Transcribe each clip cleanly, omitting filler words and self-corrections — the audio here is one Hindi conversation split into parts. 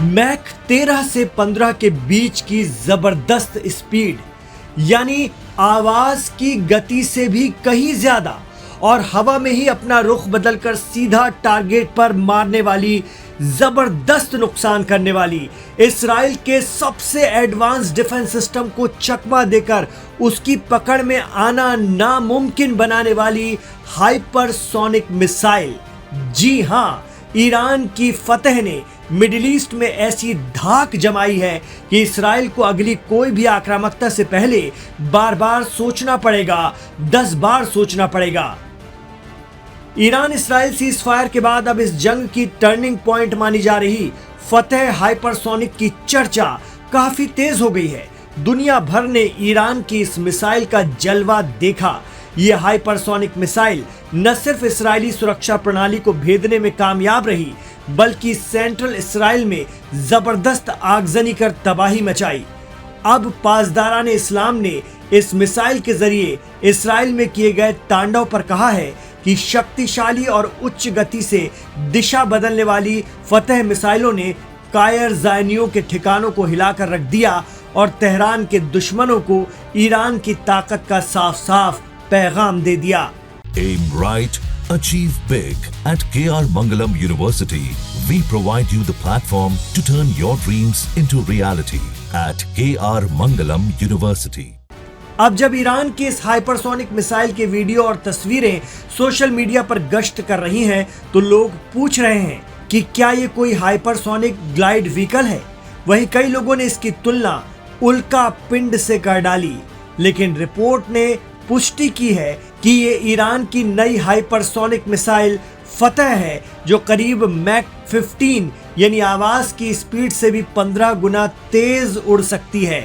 मैक 13 से 15 के बीच की जबरदस्त स्पीड, यानी आवाज की गति से भी कहीं ज्यादा, और हवा में ही अपना रुख बदलकर सीधा टारगेट पर मारने वाली, जबरदस्त नुकसान करने वाली, इस्राइल के सबसे एडवांस डिफेंस सिस्टम को चकमा देकर उसकी पकड़ में आना नामुमकिन बनाने वाली हाइपरसोनिक मिसाइल। जी हां, ईरान की फतह ने मिडिल ईस्ट में ऐसी धाक जमाई है कि इस्राइल को अगली कोई भी आक्रामकता से पहले बार बार सोचना पड़ेगा, 10 बार सोचना पड़ेगा। ईरान इस्राइल सीज फायर के बाद अब इस जंग की टर्निंग पॉइंट मानी जा रही फतह हाइपरसोनिक की चर्चा काफी तेज हो गई है। दुनिया भर ने ईरान की इस मिसाइल का जलवा देखा। यह हाइपरसोनिक मिसाइल न सिर्फ इस्राइली सुरक्षा प्रणाली को भेदने में कामयाब रही, बल्कि सेंट्रल इस्राइल में जबरदस्त आगजनी कर तबाही मचाई। अब पासदारान इस्लाम ने इस मिसाइल के जरिए इस्राइल में किए गए तांडव पर कहा है कि शक्तिशाली और उच्च गति से दिशा बदलने वाली फतह मिसाइलों ने कायर ज़ायनियों के ठिकानों को हिलाकर रख दिया और तेहरान के दुश्मनों को ईरान की ताकत का साफ साफ पैगाम दे दिया। Aim right, achieve big. At KR Mangalam University, we provide you the platform to turn your dreams into reality. At KR Mangalam University. अब जब ईरान की इस हाइपरसोनिक मिसाइल के वीडियो और तस्वीरें सोशल मीडिया पर गश्त कर रही हैं, तो लोग पूछ रहे हैं कि क्या ये कोई हाइपरसोनिक ग्लाइड व्हीकल है। वहीं कई लोगों ने इसकी तुलना उल्का पिंड से कर डाली, लेकिन रिपोर्ट ने पुष्टि की है कि ये ईरान की नई हाइपरसोनिक मिसाइल फतह है, जो करीब मैक 15 यानी आवाज की स्पीड से भी 15 गुना तेज उड़ सकती है।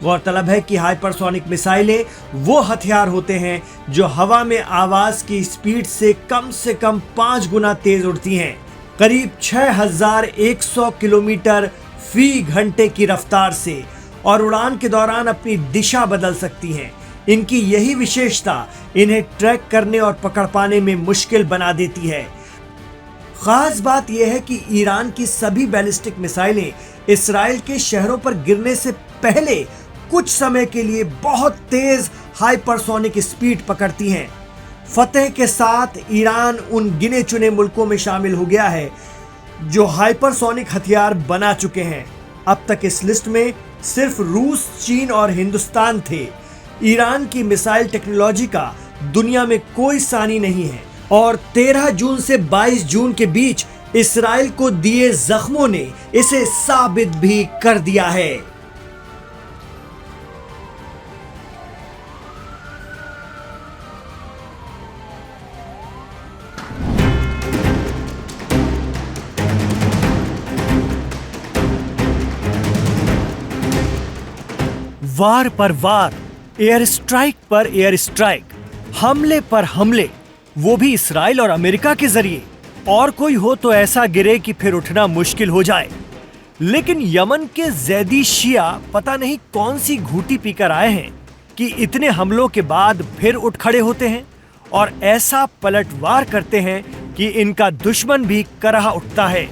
गौरतलब है कि हाइपरसोनिक मिसाइलें वो हथियार होते हैं जो हवा में आवाज की स्पीड से कम 5 गुना तेज उड़ती हैं, करीब 6100 किलोमीटर फी घंटे की रफ्तार से, और उड़ान के दौरान अपनी दिशा बदल सकती हैं। इनकी यही विशेषता इन्हें ट्रैक करने और पकड़ पाने में मुश्किल बना देती है। खास बात यह है कि ईरान की सभी बैलिस्टिक मिसाइलें इस्राइल के शहरों पर गिरने से पहले कुछ समय के लिए बहुत तेज हाइपरसोनिक स्पीड पकड़ती हैं। फतह के साथ ईरान उन गिने चुने मुल्कों में शामिल हो गया है जो हाइपरसोनिक हथियार बना चुके हैं। अब तक इस लिस्ट में सिर्फ रूस, चीन और हिंदुस्तान थे। ईरान की मिसाइल टेक्नोलॉजी का दुनिया में कोई सानी नहीं है, और 13 जून से 22 जून के बीच इस्राइल को दिए जख्मों ने इसे साबित भी कर दिया है। वार पर वार, एयर स्ट्राइक पर एयर स्ट्राइक, हमले पर हमले, वो भी इस्राइल और अमेरिका के जरिए। और कोई हो तो ऐसा गिरे कि फिर उठना मुश्किल हो जाए। लेकिन यमन के जैदी शिया पता नहीं कौन सी घूटी पीकर आए हैं कि इतने हमलों के बाद फिर उठ खड़े होते हैं और ऐसा पलटवार करते हैं कि इनका दुश्मन भी कराह उठता है।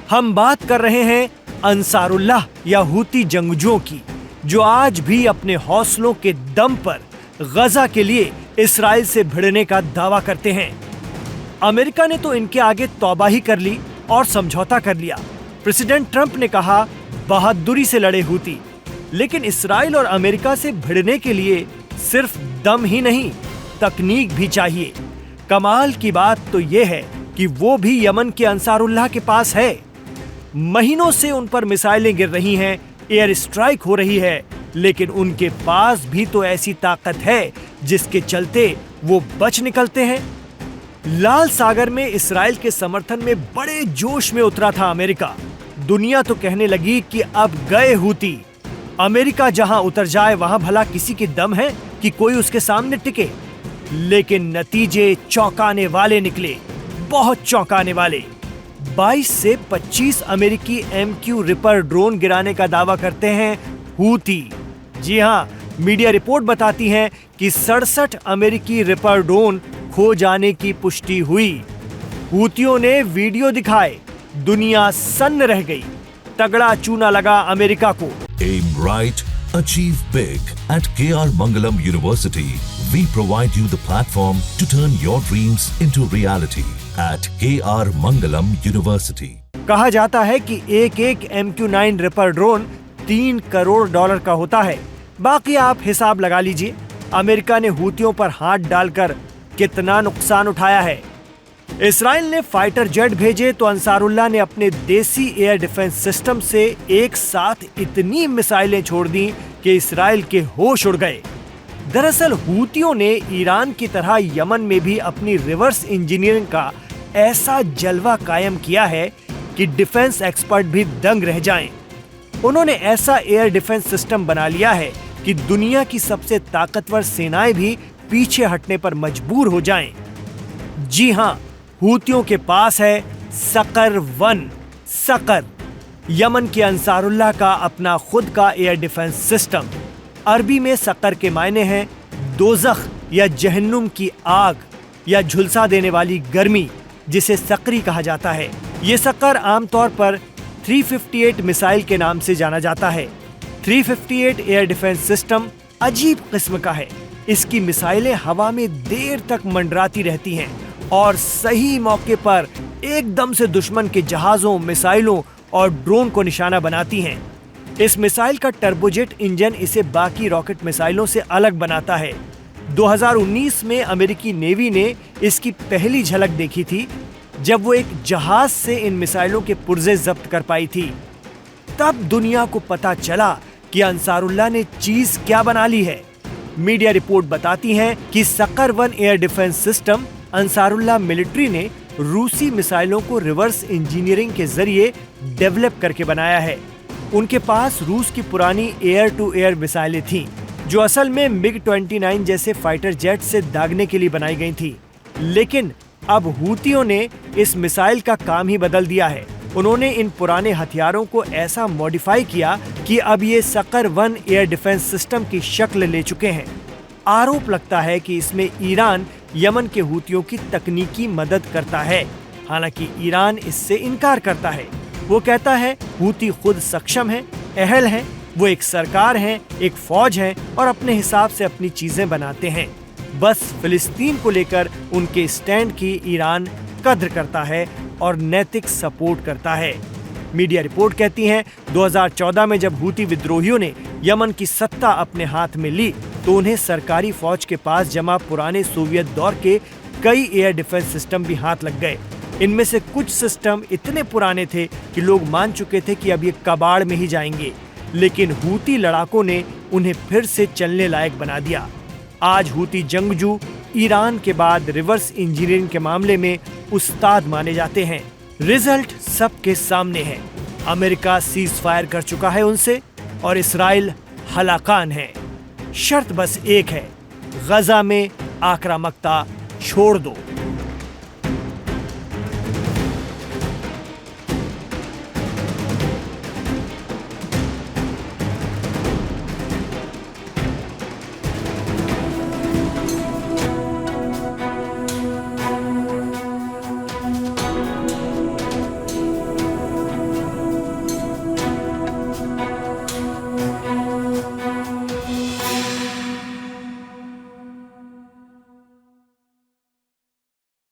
हम बात कर रहे हैं अंसारुल्लाह या हूती जंगजुओं की, जो आज भी अपने हौसलों के दम पर गजा के लिए इस्राइल से भिड़ने का दावा करते हैं। अमेरिका ने तो इनके आगे तौबा ही कर ली और समझौता कर लिया। प्रेसिडेंट ट्रंप ने कहा बहादुरी से लड़े हूती, लेकिन इस्राइल और अमेरिका से भिड़ने के लिए सिर्फ दम ही नहीं, तकनीक भी चाहिए। कमाल की बात तो यह है कि वो भी यमन के अंसारुल्लाह के पास है। महीनों से उन पर मिसाइलें गिर रही हैं, एयर स्ट्राइक हो रही है, लेकिन उनके पास भी तो ऐसी ताकत है जिसके चलते वो बच निकलते हैं। लाल सागर में इस्राइल के समर्थन में बड़े जोश में उतरा था अमेरिका। दुनिया तो कहने लगी कि अब गए हूती। अमेरिका जहां उतर जाए वहां भला किसी की दम है कि कोई उसके सामने टिके। लेकिन नतीजे चौंकाने वाले निकले, बहुत चौंकाने वाले। 22 से 25 अमेरिकी MQ रिपर ड्रोन गिराने का दावा करते हैं हूती। जी हां, मीडिया रिपोर्ट बताती है कि 67 अमेरिकी रिपर ड्रोन खो जाने की पुष्टि हुई। हूतियों ने वीडियो दिखाए, दुनिया सन्न रह गई। तगड़ा चूना लगा अमेरिका को। Aim right, achieve big. At KR Mangalam University, we provide you the platform to turn your dreams into reality. At KR Mangalam University. कहा जाता है कि एक एक MQ-9 रिपर ड्रोन $3 करोड़ का होता है। बाकी आप हिसाब लगा लीजिए, अमेरिका ने हूतियों पर हाथ डालकर कितना नुकसान उठाया है। इसराइल ने फाइटर जेट भेजे तो अंसारुल्लाह ने अपने देसी एयर डिफेंस सिस्टम से एक साथ इतनी मिसाइलें छोड़ दी कि इसराइल के होश उड़ गए। दरअसल हूतियों ने ईरान की तरह यमन में भी अपनी रिवर्स इंजीनियरिंग का ऐसा जलवा कायम किया है कि डिफेंस एक्सपर्ट भी दंग रह जाएं। उन्होंने ऐसा एयर डिफेंस सिस्टम बना लिया है कि दुनिया की सबसे ताकतवर सेनाएं भी पीछे हटने पर मजबूर हो जाएं। जी हां, हूतियों के पास है सकर-1। सकर यमन के अंसारुल्लाह का अपना खुद का एयर डिफेंस सिस्टम। अरबी में सकर के मायने हैं दोज़ख या जहन्नुम की आग या झुलसा देने वाली गर्मी, जिसे सकरी कहा जाता है। ये सकर आमतौर पर 358 मिसाइल के नाम से जाना जाता है। 358 एयर डिफेंस सिस्टम अजीब किस्म का है। इसकी मिसाइलें हवा में देर तक मंडराती रहती हैं और सही मौके पर एकदम से दुश्मन के जहाजों, मिसाइलों और ड्रोन को निशाना बनाती हैं। इस मिसाइल का टर्बोजेट इंजन इसे बाकी रॉकेट मिसाइलों से अलग बनाता है। 2019 में अमेरिकी नेवी ने इसकी पहली झलक देखी थी, जब वो एक जहाज से इन मिसाइलों के पुर्जे जब्त कर पाई थी। तब दुनिया को पता चला कि अंसारुल्लाह ने चीज क्या बना ली है। मीडिया रिपोर्ट बताती है कि सकर-1 air defence system Ansarullah military ने रूसी मिसाइलों को रिवर्स इंजीनियरिंग के जरिए डेवलप करके बनाया है। उनके पास रूस की पुरानी एयर टू एयर मिसाइलें थीं, जो असल में MiG-29 जैसे फाइटर जेट से दागने के लिए बनाई गई थी। लेकिन अब हूतियों ने इस मिसाइल का काम ही बदल दिया है। उन्होंने इन पुराने हथियारों को ऐसा मॉडिफाई किया कि अब ये सकर-1 एयर डिफेंस सिस्टम की शक्ल ले चुके हैं। आरोप लगता है कि इसमें ईरान यमन के हूतियों की तकनीकी मदद करता है। हालांकि ईरान इससे इनकार करता है। वो कहता है हूती खुद सक्षम है, अहल है, वो एक सरकार है, एक फौज है और अपने हिसाब से अपनी चीजें बनाते हैं। बस फिलिस्तीन को लेकर उनके स्टैंड की ईरान कद्र करता है और नैतिक सपोर्ट करता है। मीडिया रिपोर्ट कहती है 2014 में जब हूती विद्रोहियों ने यमन की सत्ता अपने हाथ में ली तो उन्हें सरकारी फौज के पास जमा पुराने सोवियत दौर के कई एयर डिफेंस सिस्टम भी हाथ लग गए। इनमें से कुछ सिस्टम इतने पुराने थे कि लोग मान चुके थे कि अब ये कबाड़ में ही जाएंगे, लेकिन हूती लड़ाकों ने उन्हें फिर से चलने लायक बना दिया। आज हूती जंगजू ईरान के बाद रिवर्स इंजीनियरिंग के मामले में उस्ताद माने जाते हैं। रिजल्ट सबके सामने है। अमेरिका सीज फायर कर चुका है उनसे और इसराइल हलाकान है। शर्त बस एक है, गजा में आक्रामकता छोड़ दो।